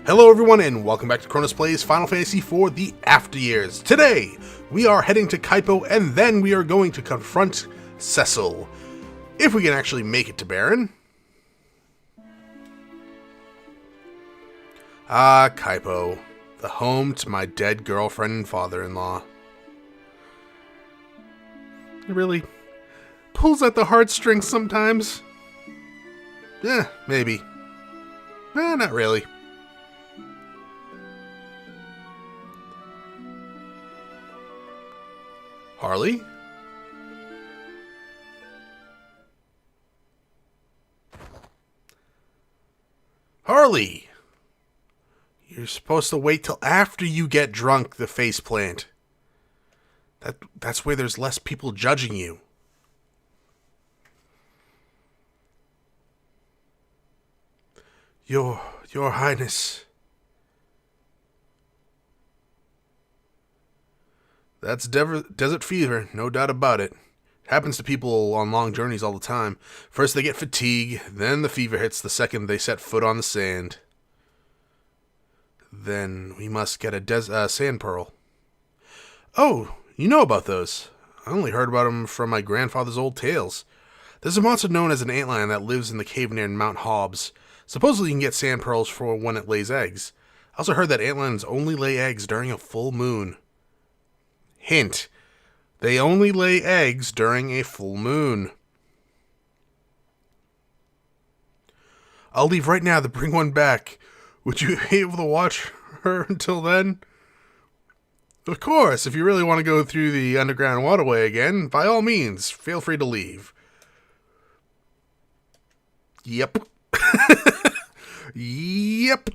Hello everyone and welcome back to Cronus Plays Final Fantasy IV The After Years. Today, we are heading to Kaipo and then we are going to confront Cecil. If we can actually make it to Baron. Ah, Kaipo. The home to my dead girlfriend and father-in-law. It really pulls at the heartstrings sometimes. Maybe. Not really. Harley? Harley! You're supposed to wait till after you get drunk, the faceplant. That's where there's less people judging you. Your Highness. That's desert fever, no doubt about it. It happens to people on long journeys all the time. First they get fatigue, then the fever hits the second they set foot on the sand. Then we must get a sand pearl. Oh, you know about those. I only heard about them from my grandfather's old tales. There's a monster known as an Antlion that lives in the cave near Mount Hobbs. Supposedly you can get sand pearls for when it lays eggs. I also heard that Antlions only lay eggs during a full moon. Hint, they only lay eggs during a full moon. I'll leave right now to bring one back. Would you be able to watch her until then? Of course, if you really want to go through the underground waterway again, by all means, feel free to leave. Yep. Yep.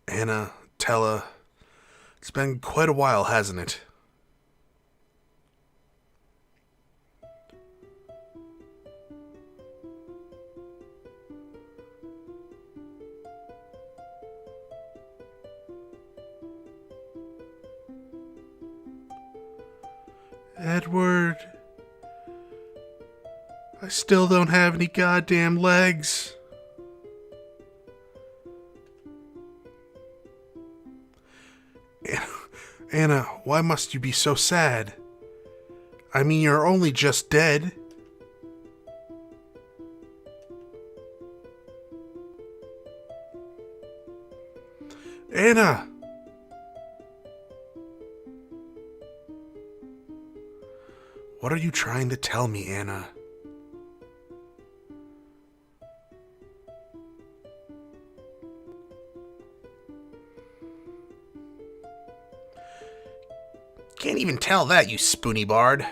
Anna, Tella, it's been quite a while, hasn't it? Edward, I still don't have any goddamn legs. Anna, why must you be so sad? I mean, you're only just dead. Anna! What are you trying to tell me, Anna? Can't even tell that, you spoony bard.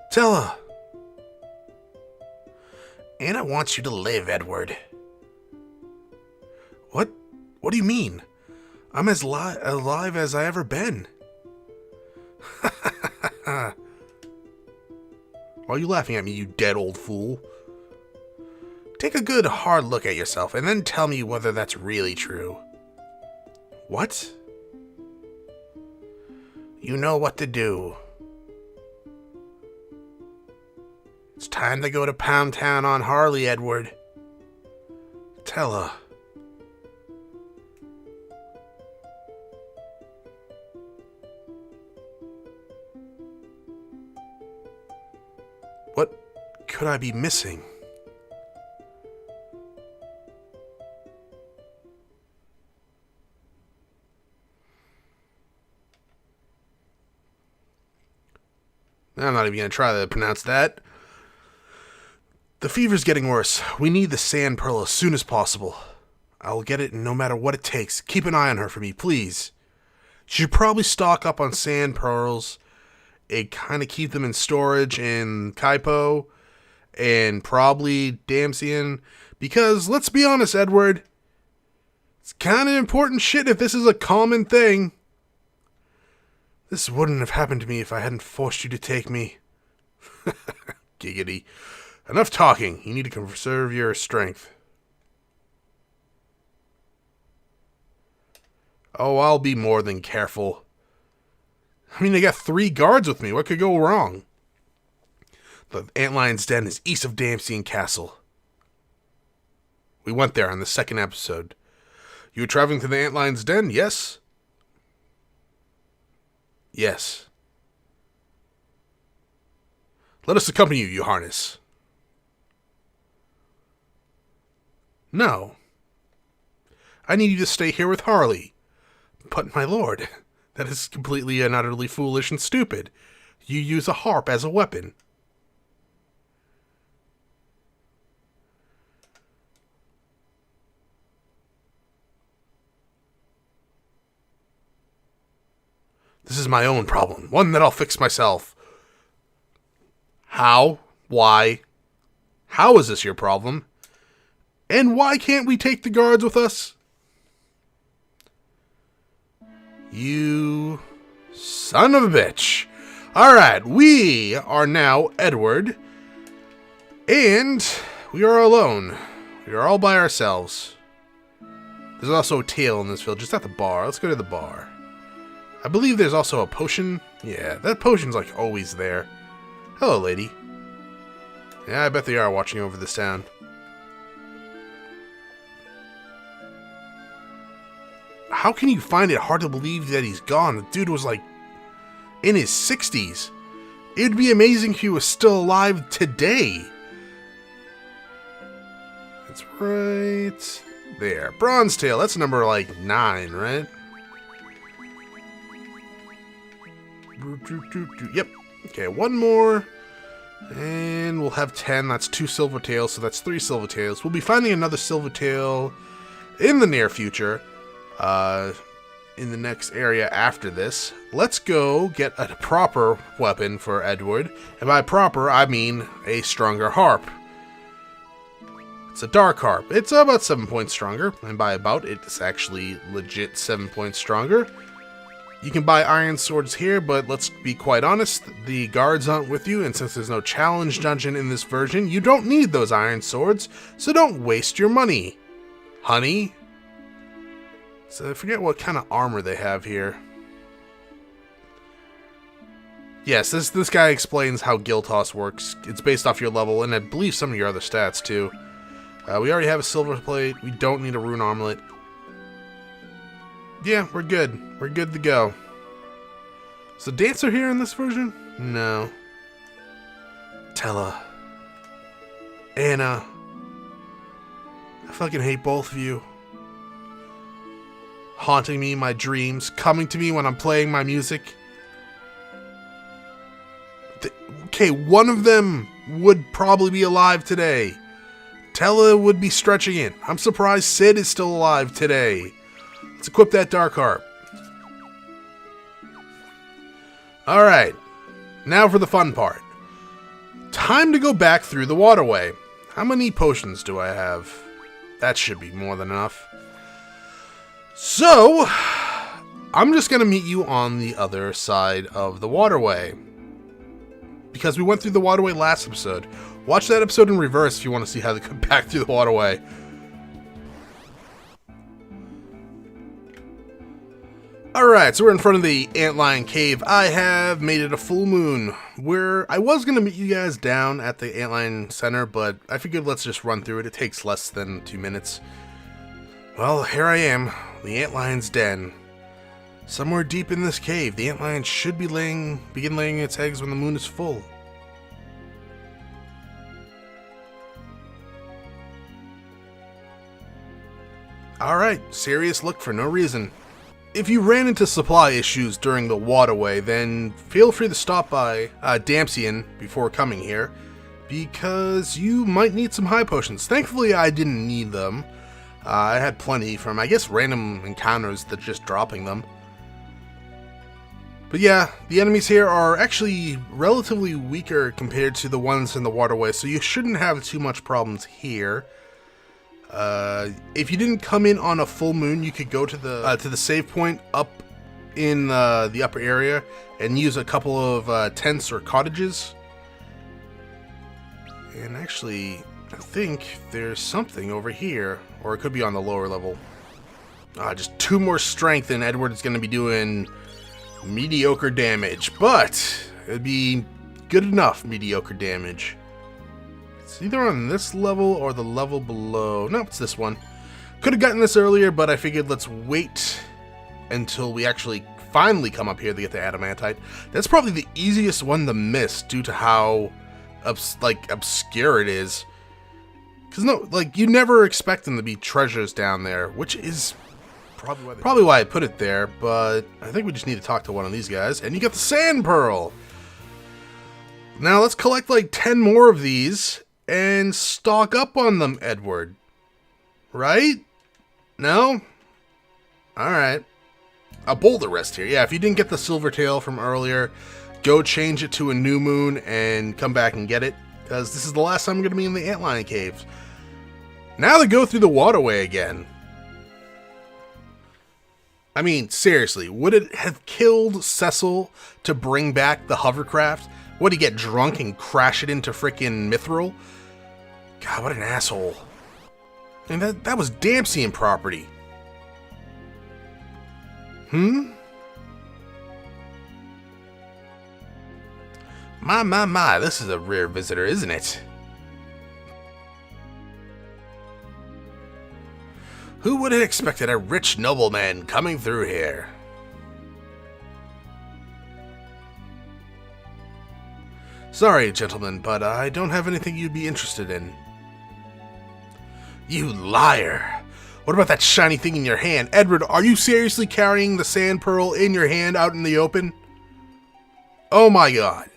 Tella! Anna wants you to live, Edward. What? What do you mean? I'm as alive as I ever been. Why are you laughing at me, you dead old fool? Take a good hard look at yourself and then tell me whether that's really true. What? You know what to do. It's time to go to Pound Town on Harley, Edward. Tella. What could I be missing? I'm not even going to try to pronounce that. The fever's getting worse. We need the sand pearl as soon as possible. I'll get it no matter what it takes. Keep an eye on her for me, please. You should probably stock up on sand pearls and kind of keep them in storage in Kaipo and probably Damsian. Because, let's be honest, Edward, it's kind of important shit if this is a common thing. This wouldn't have happened to me if I hadn't forced you to take me. Giggity. Enough talking. You need to conserve your strength. Oh, I'll be more than careful. I mean, they got 3 guards with me. What could go wrong? The Antlion's Den is east of Damsian Castle. We went there on the 2nd episode. You were traveling to the Antlion's Den, yes? Yes. Let us accompany you, you harness. No. I need you to stay here with Harley. But, my lord, that is completely and utterly foolish and stupid. You use a harp as a weapon. This is my own problem, one that I'll fix myself. How? Why? How is this your problem? And why can't we take the guards with us? You son of a bitch. Alright, we are now Edward. And we are alone. We are all by ourselves. There's also a tail in this village. It's at the bar. Let's go to the bar. I believe there's also a potion. Yeah, that potion's like always there. Hello, lady. Yeah, I bet they are watching over this town. How can you find it hard to believe that he's gone? The dude was like in his 60s. It'd be amazing if he was still alive today. That's right there. Bronze tail. That's number like 9, right? Yep. Okay, one more. And we'll have 10. That's 2 silver tails, so that's 3 silver tails. We'll be finding another silver tail in the near future. In the next area after this. Let's go get a proper weapon for Edward. And by proper, I mean a stronger harp. It's a dark harp. It's about 7 points stronger. And by about, it's actually legit 7 points stronger. You can buy iron swords here, but let's be quite honest, the guards aren't with you, and since there's no challenge dungeon in this version, you don't need those iron swords, so don't waste your money, honey. So I forget what kind of armor they have here. Yes, this guy explains how Guild Toss works. It's based off your level, and I believe some of your other stats, too. We already have a silver plate. We don't need a rune armlet. Yeah, we're good. We're good to go. Is the dancer here in this version? No. Tella. Anna. I fucking hate both of you. Haunting me in my dreams. Coming to me when I'm playing my music. Okay, one of them would probably be alive today. Tella would be stretching it. I'm surprised Sid is still alive today. Let's equip that dark harp. Alright, now for the fun part. Time to go back through the waterway. How many potions do I have? That should be more than enough. So, I'm just going to meet you on the other side of the waterway. Because we went through the waterway last episode. Watch that episode in reverse if you want to see how they come back through the waterway. Alright, so we're in front of the Antlion Cave. I have made it a full moon. I was going to meet you guys down at the Antlion Center, but I figured let's just run through it. It takes less than 2 minutes. Well, here I am, the Antlion's Den. Somewhere deep in this cave, the Antlion should begin laying its eggs when the moon is full. Alright, serious look for no reason. If you ran into supply issues during the waterway, then feel free to stop by Damsian before coming here, because you might need some high potions. Thankfully, I didn't need them. I had plenty from, I guess, random encounters that just dropping them. But yeah, the enemies here are actually relatively weaker compared to the ones in the waterway, so you shouldn't have too much problems here. If you didn't come in on a full moon, you could go to the save point up in the upper area and use a couple of tents or cottages. And actually, I think there's something over here, or it could be on the lower level. Just 2 more strength and Edward's going to be doing mediocre damage. But it'd be good enough mediocre damage. It's either on this level or the level below. No, it's this one. Could have gotten this earlier, but I figured let's wait until we actually finally come up here to get the adamantite. That's probably the easiest one to miss due to how obscure it is. Because you never expect them to be treasures down there, which is probably why I put it there. But I think we just need to talk to one of these guys. And you got the sand pearl. Now let's collect like 10 more of these and stock up on them, Edward. Right? No? Alright. A boulder rest here. Yeah, if you didn't get the silver tail from earlier, go change it to a new moon and come back and get it. Because this is the last time I'm going to be in the Antlion caves. Now to go through the waterway again. I mean, seriously, would it have killed Cecil to bring back the hovercraft? Would he get drunk and crash it into frickin' Mithril? God, what an asshole. I mean, that was Damsian property. My, this is a rare visitor, isn't it? Who would have expected a rich nobleman coming through here? Sorry, gentlemen, but I don't have anything you'd be interested in. You liar! What about that shiny thing in your hand? Edward, are you seriously carrying the sand pearl in your hand out in the open? Oh my god.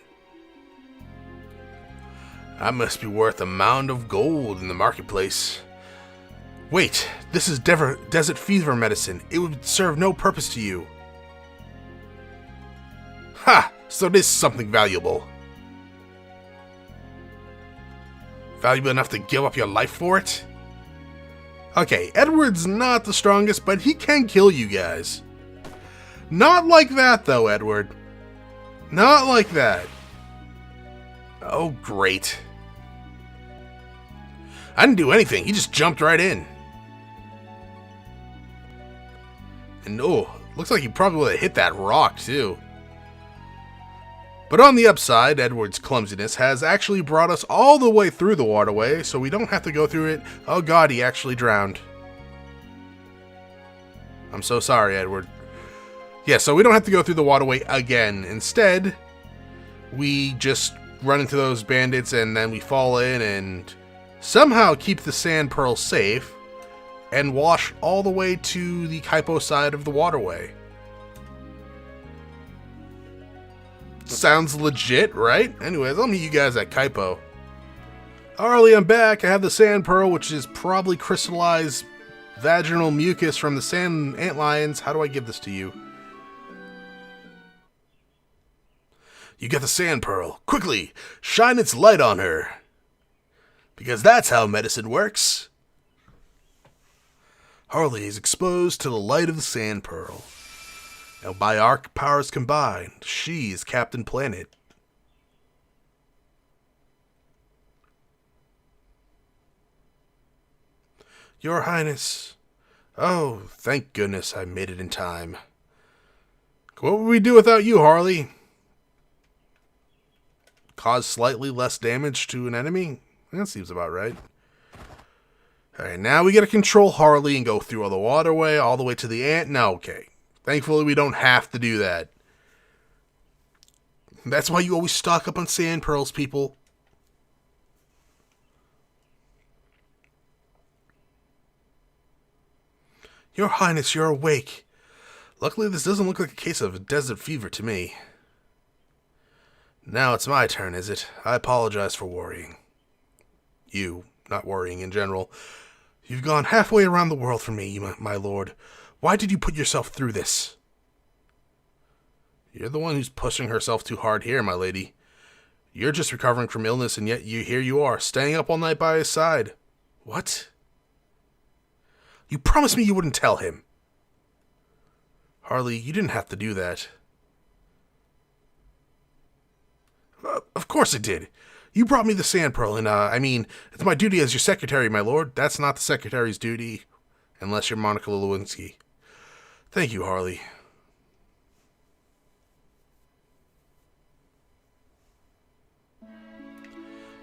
That must be worth a mound of gold in the marketplace. Wait, this is desert fever medicine. It would serve no purpose to you. Ha! So it is something valuable. Valuable enough to give up your life for it? Okay, Edward's not the strongest, but he can kill you guys. Not like that, though, Edward. Not like that. Oh, great. I didn't do anything. He just jumped right in. And, oh, looks like he probably would have hit that rock, too. But on the upside, Edward's clumsiness has actually brought us all the way through the waterway, so we don't have to go through it. Oh god, he actually drowned. I'm so sorry, Edward. Yeah, so we don't have to go through the waterway again. Instead, we just run into those bandits and then we fall in and somehow keep the sand pearl safe and wash all the way to the Kaipo side of the waterway. Sounds legit, right? Anyways, I'll meet you guys at Kaipo. Alright, I'm back. I have the sand pearl, which is probably crystallized vaginal mucus from the sand antlions. How do I give this to you? You get the sand pearl. Quickly, shine its light on her. Because that's how medicine works. Harley is exposed to the light of the sand pearl. Now, by our powers combined, she is Captain Planet. Your Highness. Oh, thank goodness I made it in time. What would we do without you, Harley? Cause slightly less damage to an enemy? That seems about right. Alright, now we gotta control Harley and go through all the waterway, all the way to the ant. No, okay. Thankfully, we don't have to do that. That's why you always stock up on sand pearls, people. Your Highness, you're awake. Luckily, this doesn't look like a case of desert fever to me. Now it's my turn, is it? I apologize for worrying. You, not worrying in general. You've gone halfway around the world for me, my lord. Why did you put yourself through this? You're the one who's pushing herself too hard here, my lady. You're just recovering from illness, and yet here you are, staying up all night by his side. What? You promised me you wouldn't tell him. Harley, you didn't have to do that. Of course it did. You brought me the sand pearl, and, I mean, it's my duty as your secretary, my lord. That's not the secretary's duty, unless you're Monica Lewinsky. Thank you, Harley.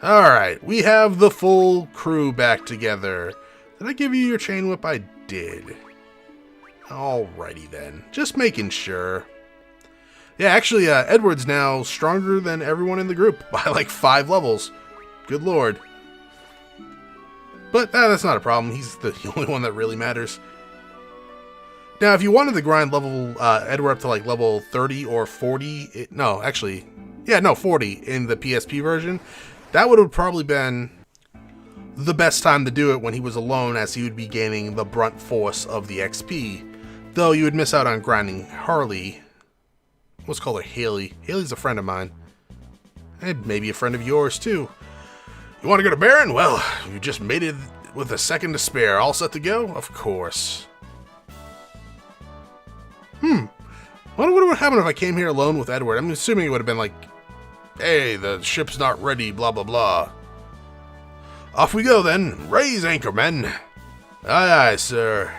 Alright, we have the full crew back together. Did I give you your chain whip? I did. Alrighty then. Just making sure. Yeah, actually, Edward's now stronger than everyone in the group by like 5 levels. Good lord. But that's not a problem. He's the only one that really matters. Now, if you wanted to grind level Edward up to like level 30 or 40, 40 in the PSP version, that would have probably been the best time to do it when he was alone, as he would be gaining the brunt force of the XP. Though you would miss out on grinding Harley. Let's call her Haley. Haley's a friend of mine. And maybe a friend of yours, too. You want to go to Baron? Well, you just made it with a second to spare. All set to go? Of course. I wonder what would happen if I came here alone with Edward. I'm assuming it would have been like, hey, the ship's not ready, blah, blah, blah. Off we go, then. Raise anchor, men. Aye, aye, sir.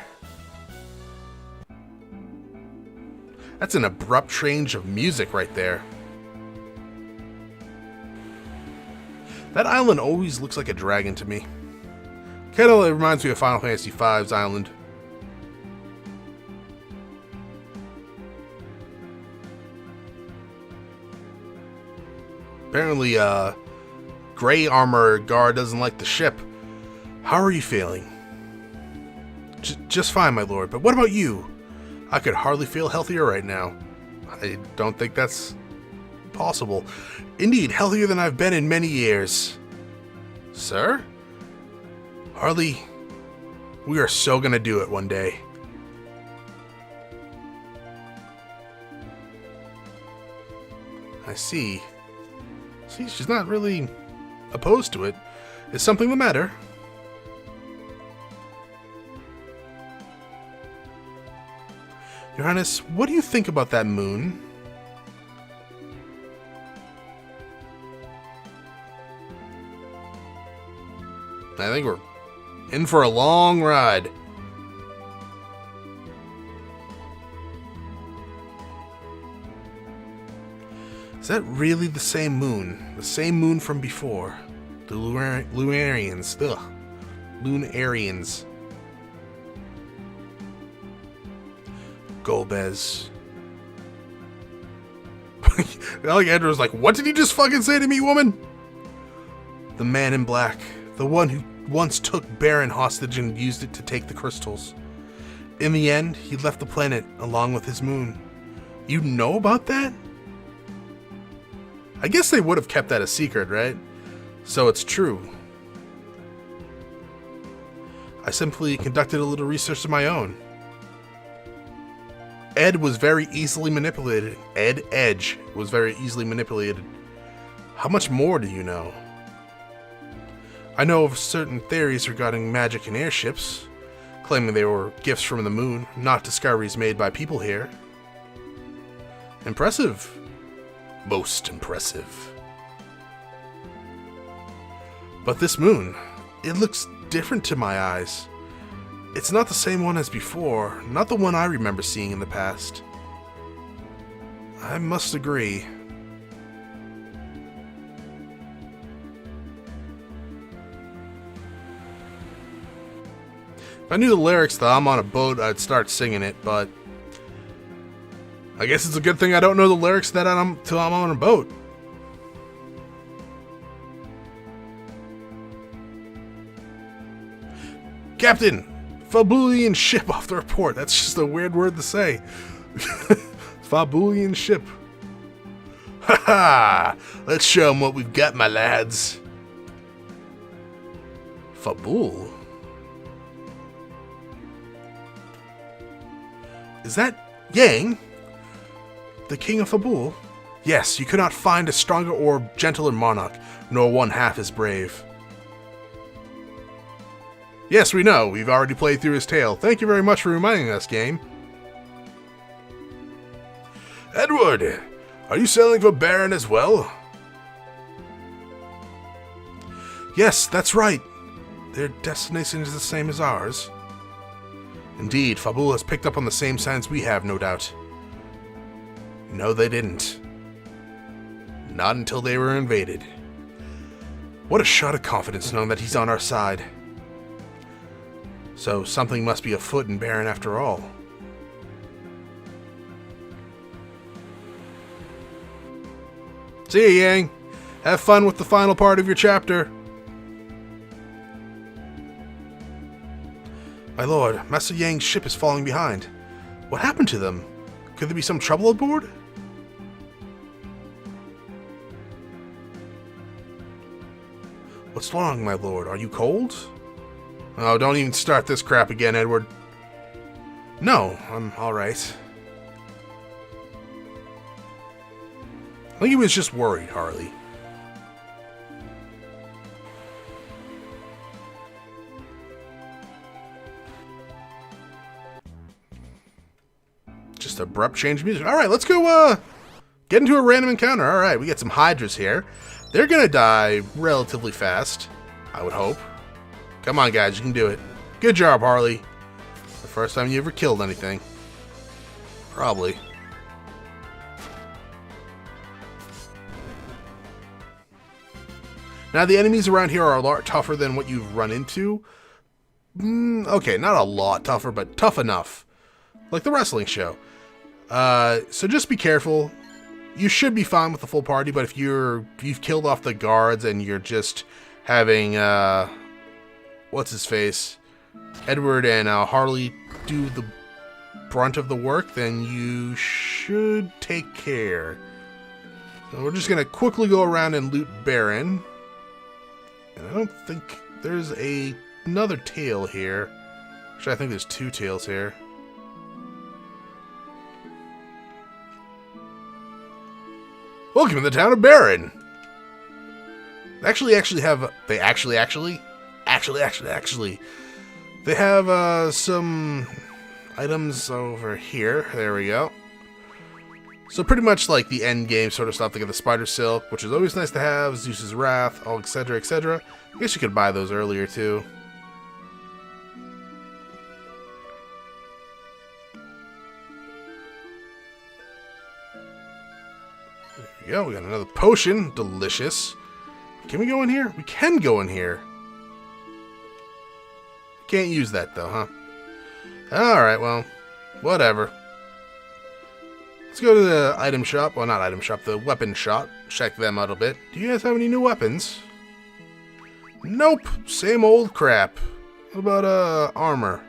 That's an abrupt change of music right there. That island always looks like a dragon to me. Kinda reminds me of Final Fantasy V's island. Apparently, Gray Armor Guard doesn't like the ship. How are you feeling? Just fine, my lord, but what about you? I could hardly feel healthier right now. I don't think that's possible. Indeed, healthier than I've been in many years. Sir? Harley, we are so gonna do it one day. I see. See, she's not really opposed to it. Is something the matter? Your Highness, what do you think about that moon? I think we're in for a long ride. Is that really the same moon? The same moon from before? The Lunarians. Ugh. Lunarians. Golbez. Alexandra's like, what did you just fucking say to me, woman? The man in black. The one who once took Baron hostage and used it to take the crystals. In the end, he left the planet along with his moon. You know about that? I guess they would have kept that a secret, right? So it's true. I simply conducted a little research of my own. Ed was very easily manipulated. Edge was very easily manipulated. How much more do you know? I know of certain theories regarding magic and airships, claiming they were gifts from the moon, not discoveries made by people here. Impressive. Most impressive. But this moon, it looks different to my eyes. It's not the same one as before, not the one I remember seeing in the past. I must agree. If I knew the lyrics to I'm on a boat, I'd start singing it, but I guess it's a good thing I don't know the lyrics till I'm on a boat. Captain, Fabulian ship off the report. That's just a weird word to say. Fabulian ship. Ha ha! Let's show them what we've got, my lads. Fabul? Is that Yang? The king of Fabul? Yes, you could not find a stronger or gentler monarch, nor one half as brave. Yes, we know. We've already played through his tale. Thank you very much for reminding us, game. Edward, are you sailing for Baron as well? Yes, that's right. Their destination is the same as ours. Indeed, Fabul has picked up on the same signs we have, no doubt. No, they didn't. Not until they were invaded. What a shot of confidence knowing that he's on our side. So something must be afoot in Baron after all. See ya, Yang. Have fun with the final part of your chapter. My lord, Master Yang's ship is falling behind. What happened to them? Could there be some trouble aboard? What's wrong, my lord? Are you cold? Oh, don't even start this crap again, Edward. No, I'm alright. I think he was just worried, Harley. Just abrupt change of music. Alright, let's go get into a random encounter. Alright, we got some Hydras here. They're gonna die relatively fast, I would hope. Come on, guys, you can do it. Good job, Harley. The first time you ever killed anything. Probably. Now, the enemies around here are a lot tougher than what you've run into. Okay, not a lot tougher, but tough enough. Like the wrestling show. So just be careful. You should be fine with the full party, but if you've killed off the guards and you're just having, what's his face? Edward and Harley do the brunt of the work, then you should take care. So we're just going to quickly go around and loot Baron. And I don't think there's another tail here. Actually, I think there's two tails here. Welcome to the town of Baron. They actually have some items over here. There we go. So pretty much like the end game sort of stuff. They got the spider silk, which is always nice to have. Zeus's wrath, all etc., etc. I guess you could buy those earlier too. There we go. We got another potion. Delicious. Can we go in here? We can go in here. Can't use that though, huh? Alright, well, whatever. Let's go to the item shop. Well, not item shop, the weapon shop. Check them out a bit. Do you guys have any new weapons? Nope. Same old crap. What about, armor?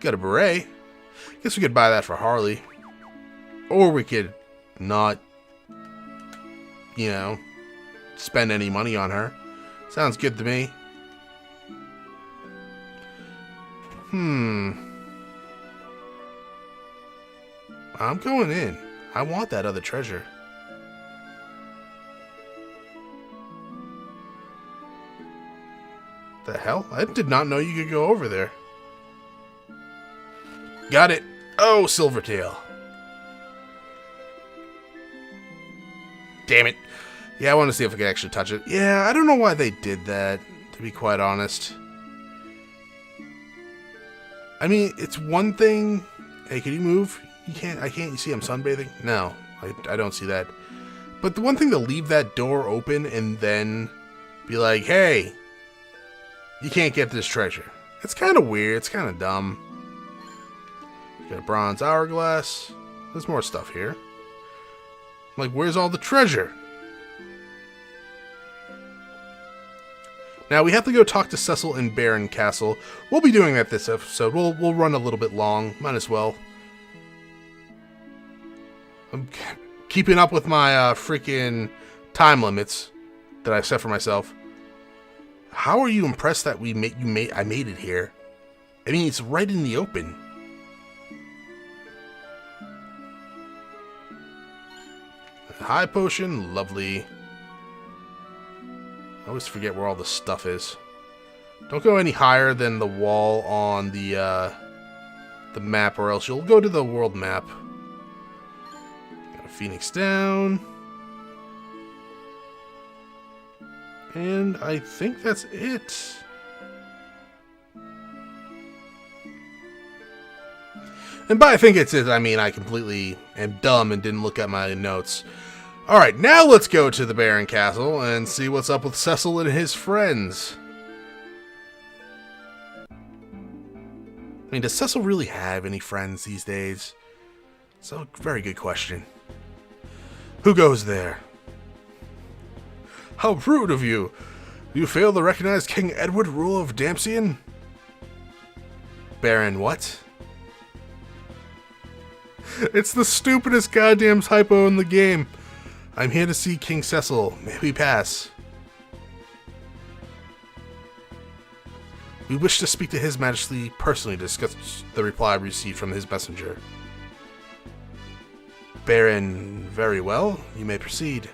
Got a beret. Guess we could buy that for Harley. Or we could not, you know, spend any money on her. Sounds good to me. I'm going in. I want that other treasure. The hell? I did not know you could go over there. Got it. Oh, Silvertail. Damn it. Yeah, I want to see if I can actually touch it. Yeah, I don't know why they did that, to be quite honest. I mean, it's one thing. Hey, can you move? You can't. I can't. You see I'm sunbathing? No, I don't see that. But the one thing to leave that door open and then be like, hey, you can't get this treasure. It's kind of weird. It's kind of dumb. Got a bronze hourglass. There's more stuff here. Like, where's all the treasure? Now, we have to go talk to Cecil in Baron Castle. We'll be doing that this episode. We'll run a little bit long. Might as well. I'm keeping up with my freaking time limits that I set for myself. How are you impressed that I made it here? I mean, it's right in the open. High potion, lovely. I always forget where all the stuff is. Don't go any higher than the wall on the map, or else you'll go to the world map. Got a Phoenix down. And I think that's it. And by I think it's it, I mean I completely am dumb and didn't look at my notes. Alright, now let's go to the Baron Castle and see what's up with Cecil and his friends. I mean, does Cecil really have any friends these days? It's a very good question. Who goes there? How rude of you! You fail to recognize King Edward, ruler of Dampion? Baron what? It's the stupidest goddamn typo in the game. I'm here to see King Cecil. May we pass? We wish to speak to His Majesty personally to discuss the reply received from his messenger. Baron, very well. You may proceed.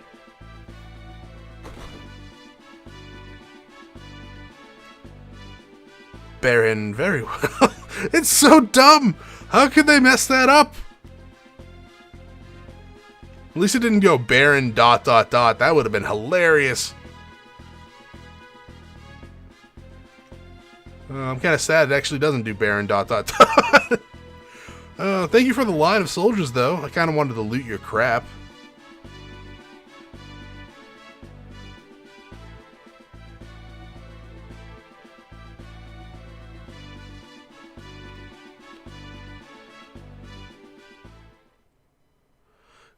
Baron, very well. It's so dumb! How could they mess that up? At least it didn't go Baron ... That would have been hilarious. I'm kind of sad it actually doesn't do Baron ... Thank you for the line of soldiers, though. I kind of wanted to loot your crap.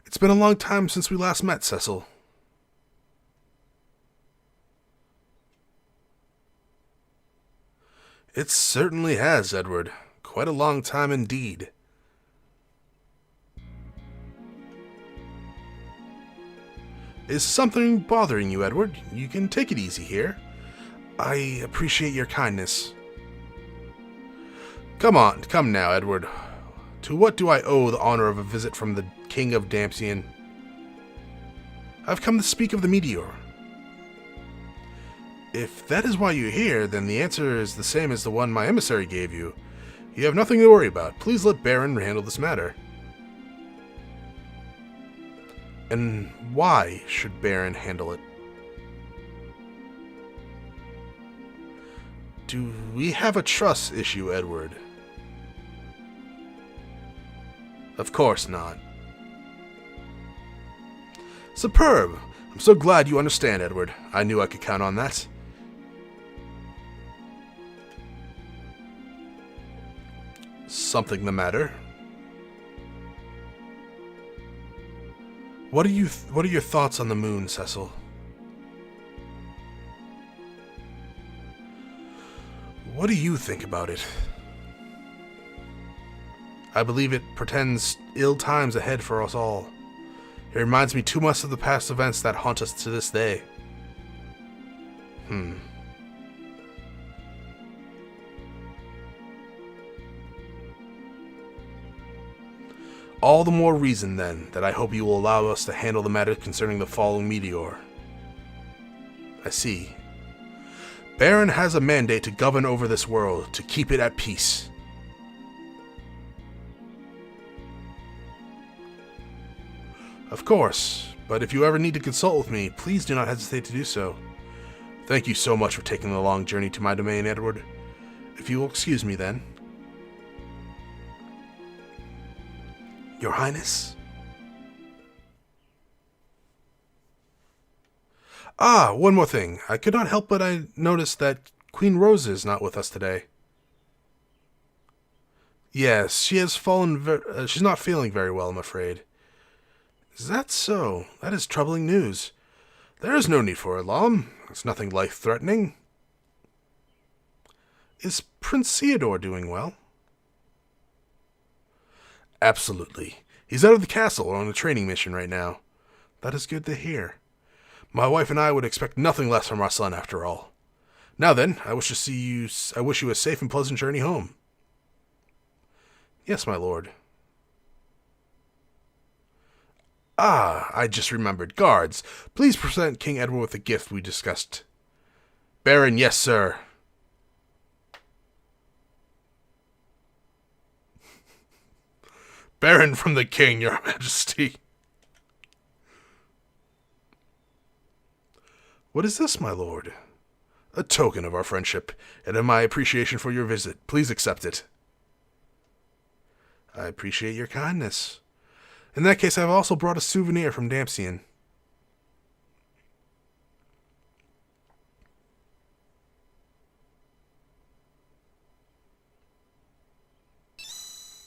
It's been a long time since we last met, Cecil. It certainly has, Edward. Quite a long time indeed. Is something bothering you, Edward? You can take it easy here. I appreciate your kindness. Come now, Edward. To what do I owe the honor of a visit from the King of Dampion? I've come to speak of the meteor. If that is why you're here, then the answer is the same as the one my emissary gave you. You have nothing to worry about. Please let Baron handle this matter. And why should Baron handle it? Do we have a trust issue, Edward? Of course not. Superb! I'm so glad you understand, Edward. I knew I could count on that. Something the matter? What are your thoughts on the moon, Cecil? What do you think about it? I believe it portends ill times ahead for us all. It reminds me too much of the past events that haunt us to this day. All the more reason, then, that I hope you will allow us to handle the matter concerning the falling meteor. I see. Baron has a mandate to govern over this world, to keep it at peace. Of course, but if you ever need to consult with me, please do not hesitate to do so. Thank you so much for taking the long journey to my domain, Edward. If you will excuse me, then. Your Highness? Ah, one more thing. I could not help but I noticed that Queen Rosa is not with us today. Yes, she has fallen. She's not feeling very well, I'm afraid. Is that so? That is troubling news. There is no need for alarm. It's nothing life-threatening. Is Prince Theodore doing well? Absolutely. He's out of the castle on a training mission right now. That is good to hear. My wife and I would expect nothing less from our son, after all. Now then, I wish you a safe and pleasant journey home. Yes, my lord. Ah, I just remembered. Guards, please present King Edward with the gift we discussed. Baron, yes, sir. Baron from the king, your majesty. What is this, my lord? A token of our friendship, and of my appreciation for your visit. Please accept it. I appreciate your kindness. In that case, I've also brought a souvenir from Antlion.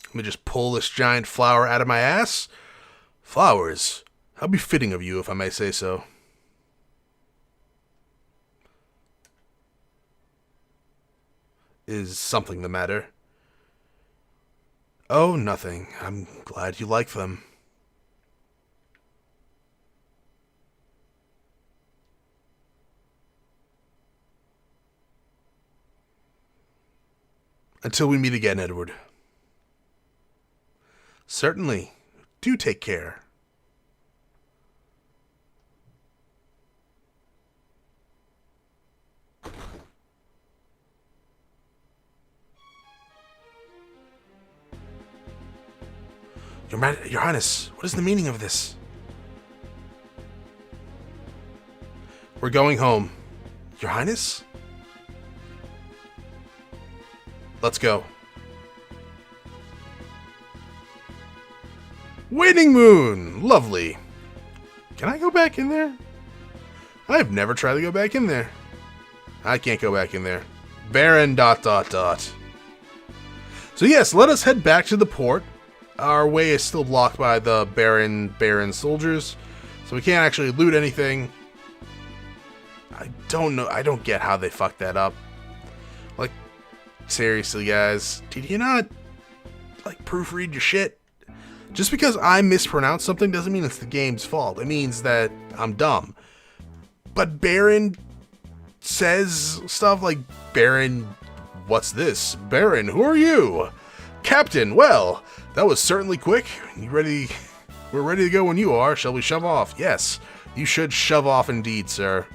Let me just pull this giant flower out of my ass. Flowers. How befitting of you, if I may say so. Is something the matter? Oh, nothing. I'm glad you like them. Until we meet again, Edward. Certainly. Do take care. Your Highness, what is the meaning of this? We're going home. Your Highness? Let's go. Waning Moon! Lovely. Can I go back in there? I've never tried to go back in there. I can't go back in there. Baron ... So yes, let us head back to the port. Our way is still blocked by the Baron soldiers, so we can't actually loot anything. I don't know. I don't get how they fucked that up. Like, seriously, guys, did you not, like, proofread your shit? Just because I mispronounce something doesn't mean it's the game's fault. It means that I'm dumb. But Baron says stuff like, Baron, what's this? Baron, who are you? Captain, well, that was certainly quick. You ready? We're ready to go when you are. Shall we shove off? Yes, you should shove off indeed, sir.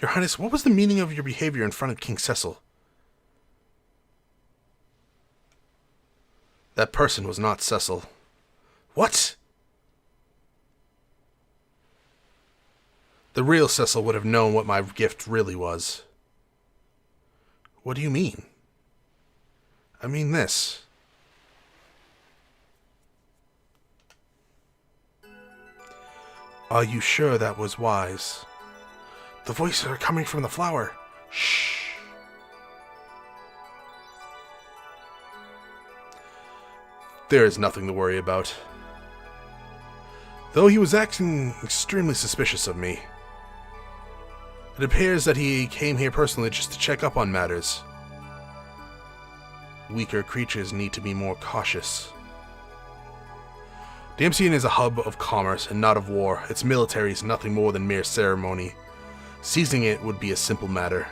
Your Highness, what was the meaning of your behavior in front of King Cecil? That person was not Cecil. What? The real Cecil would have known what my gift really was. What do you mean? I mean this. Are you sure that was wise? The voices are coming from the flower. Shh. There is nothing to worry about. Though he was acting extremely suspicious of me. It appears that he came here personally just to check up on matters. Weaker creatures need to be more cautious. Antlion is a hub of commerce and not of war. Its military is nothing more than mere ceremony. Seizing it would be a simple matter.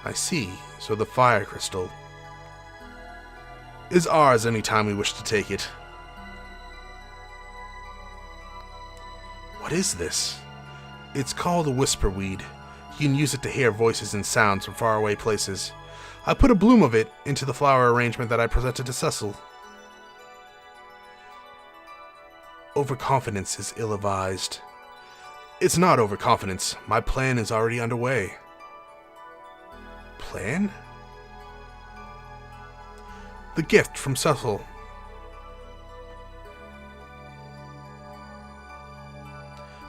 I see. So the fire crystal is ours any time we wish to take it. What is this? It's called a whisper weed. You can use it to hear voices and sounds from faraway places. I put a bloom of it into the flower arrangement that I presented to Cecil. Overconfidence is ill-advised. It's not overconfidence. My plan is already underway. Plan? The gift from Cecil.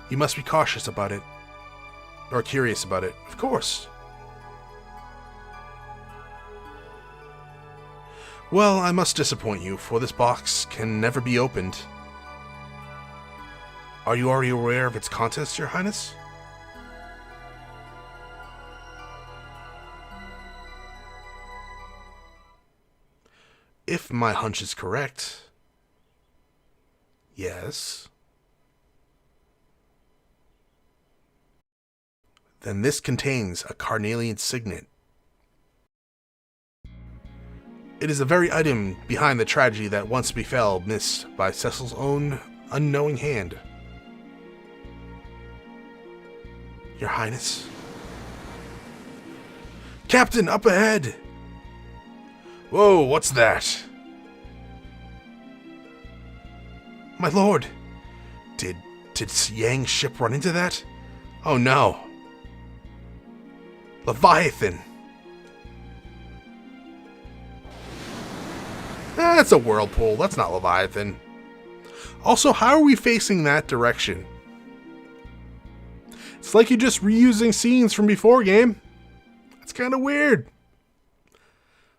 You must be cautious about it. Or curious about it, of course. Well, I must disappoint you, for this box can never be opened. Are you already aware of its contents, Your Highness? If my hunch is correct, yes. Then this contains a carnelian signet. It is the very item behind the tragedy that once befell Miss by Cecil's own unknowing hand. Your Highness. Captain, up ahead! Whoa, what's that? My lord! Did Yang's ship run into that? Oh no! Leviathan! That's a whirlpool, that's not Leviathan. Also, how are we facing that direction? It's like you're just reusing scenes from before, game. It's kind of weird.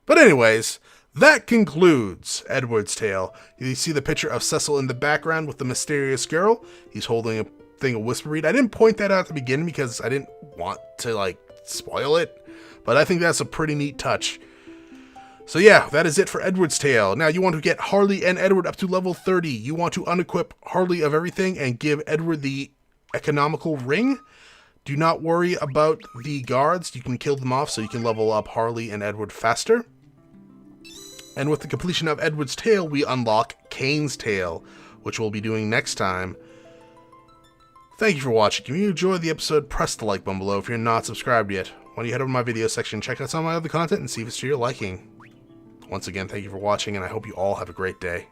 But anyways, that concludes Edward's Tale. You see the picture of Cecil in the background with the mysterious girl. He's holding a thing of whisper reed. I didn't point that out at the beginning because I didn't want to, spoil it. But I think that's a pretty neat touch. So yeah, that is it for Edward's Tale. Now, you want to get Harley and Edward up to level 30. You want to unequip Harley of everything and give Edward the economical ring. Do not worry about the guards. You can kill them off so you can level up Harley and Edward faster. And with the completion of Edward's Tale, we unlock Kane's Tale, which we'll be doing next time. Thank you for watching. If you enjoyed the episode, press the like button below if you're not subscribed yet. Why don't you head over to my video section, check out some of my other content, and see if it's to your liking. Once again, thank you for watching, and I hope you all have a great day.